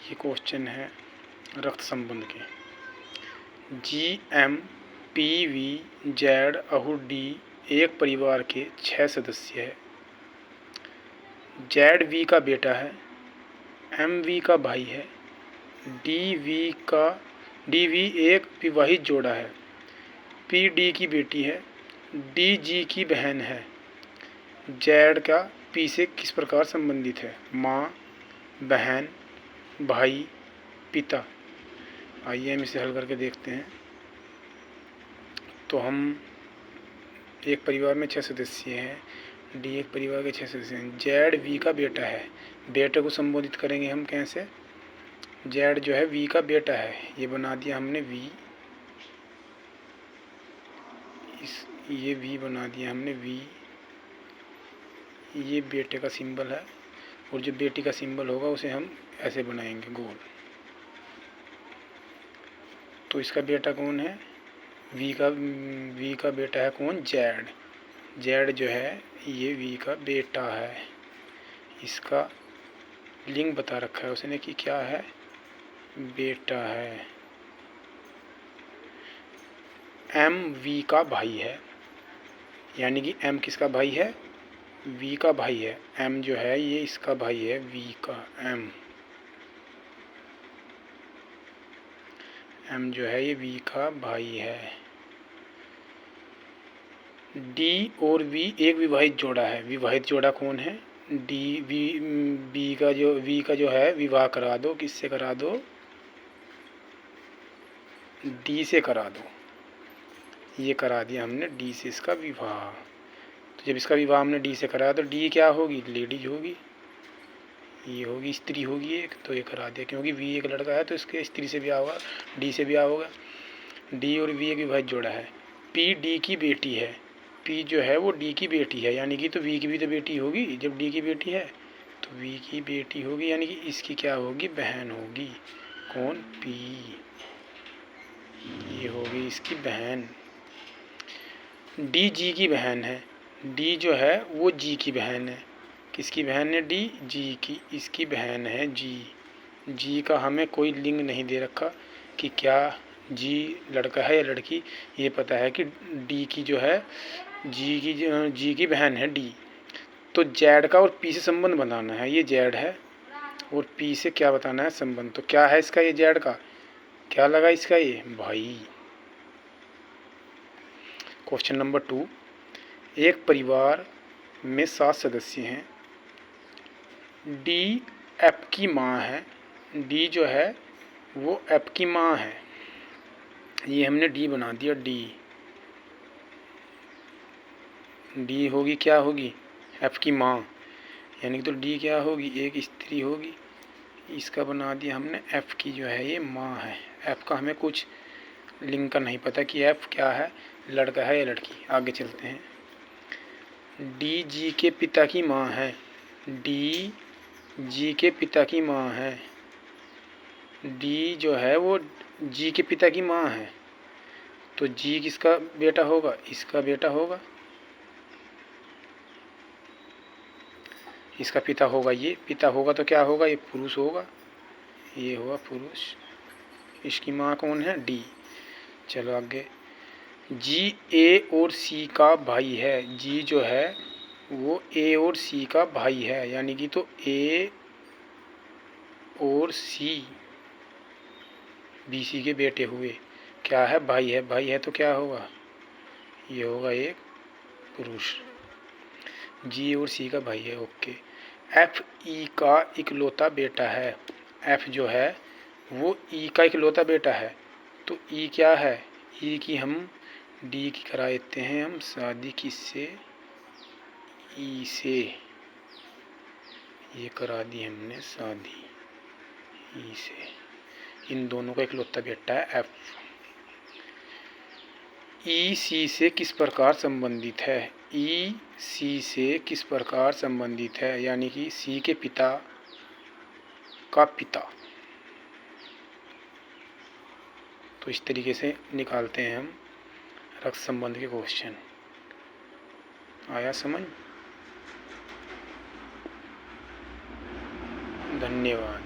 ये क्वेश्चन है रक्त संबंध के। GM PV Z अहू D एक परिवार के 6 सदस्य है। ZV का बेटा है, MV का भाई है, DV एक विवाहित जोड़ा है, PD की बेटी है, DG की बहन है। Z का P से किस प्रकार संबंधित है? माँ, बहन, भाई, पिता। आइए हम इसे हल करके देखते हैं। तो हम एक परिवार में 6 सदस्य हैं, D एक परिवार के 6 सदस्य हैं। Z V का बेटा है, बेटे को संबोधित करेंगे हम कैसे? Z जो है V का बेटा है, ये बना दिया हमने V, ये V बना दिया हमने V, ये बेटे का सिंबल है और जो बेटी का सिंबल होगा उसे हम ऐसे बनाएंगे गोल। तो इसका बेटा कौन है? V का बेटा है कौन? Z जो है ये V का बेटा है। इसका लिंग बता रखा है उसने कि क्या है? बेटा है। M V का भाई है, यानी कि M किसका भाई है? V का भाई है। M जो है ये इसका भाई है, V का M जो है ये V का भाई है। D और V एक विवाहित जोड़ा है। विवाहित जोड़ा कौन है? V का जो है विवाह करा दो। किससे करा दो? D से करा दो। ये करा दिया हमने D से इसका विवाह। तो जब इसका विवाह हमने D से कराया तो D क्या होगी? लेडीज होगी, ये होगी स्त्री होगी एक, तो ये करा दिया। क्योंकि V एक लड़का है तो इसके स्त्री से ब्याह होगा, D से ब्याह होगा। D और V एक विवाहित जोड़ा है। P D की बेटी है। P जो है वो D की बेटी है, यानी कि तो V की भी तो बेटी होगी। जब D की बेटी है तो V की बेटी होगी, यानी कि इसकी क्या होगी? बहन होगी। कौन? P, ये होगी इसकी बहन। D G की बहन है। D जो है वो G की बहन है। किसकी बहन है? D, G की। इसकी बहन है G का हमें कोई लिंग नहीं दे रखा कि क्या G लड़का है या लड़की। ये पता है कि D की जो है G की बहन है D। तो Z का और P से संबंध बताना है। ये Z है और P से क्या बताना है? संबंध। तो क्या है इसका? ये Z का क्या लगा इसका? ये भाई। Question number 2। एक परिवार में 7 सदस्य हैं। D F की माँ है। D जो है वो F की माँ है। ये हमने D बना दिया। D होगी क्या होगी? F की माँ, यानी कि तो D क्या होगी? एक स्त्री होगी। इसका बना दिया हमने F की जो है ये माँ है। F का हमें कुछ लिंग का नहीं पता कि F क्या है, लड़का है या लड़की। आगे चलते हैं। D G के पिता की माँ है। D G के पिता की माँ है। D जो है वो G के पिता की माँ है। तो G किसका बेटा होगा? इसका बेटा होगा। इसका पिता होगा, ये पिता होगा तो क्या होगा? ये पुरुष होगा, ये होगा पुरुष। इसकी माँ कौन है? D। चलो आगे। G A और C का भाई है। G जो है वो A और C का भाई है, यानी कि तो A और C BC के बेटे हुए। क्या है? भाई है। भाई है तो क्या होगा? ये होगा एक पुरुष। G और C का भाई है। ओके। F E का इकलौता बेटा है। F जो है वो E का इकलौता बेटा है। तो E क्या है? E की हम D की करा देते हैं हम शादी। किससे? E से। ये करा दी हमने शादी E से। इन दोनों का इकलौता बेटा है F। E C से किस प्रकार संबंधित है? E C से किस प्रकार संबंधित है, यानी कि C के पिता का पिता। तो इस तरीके से निकालते हैं हम रक्त संबंध के क्वेश्चन। आया समझ? धन्यवाद।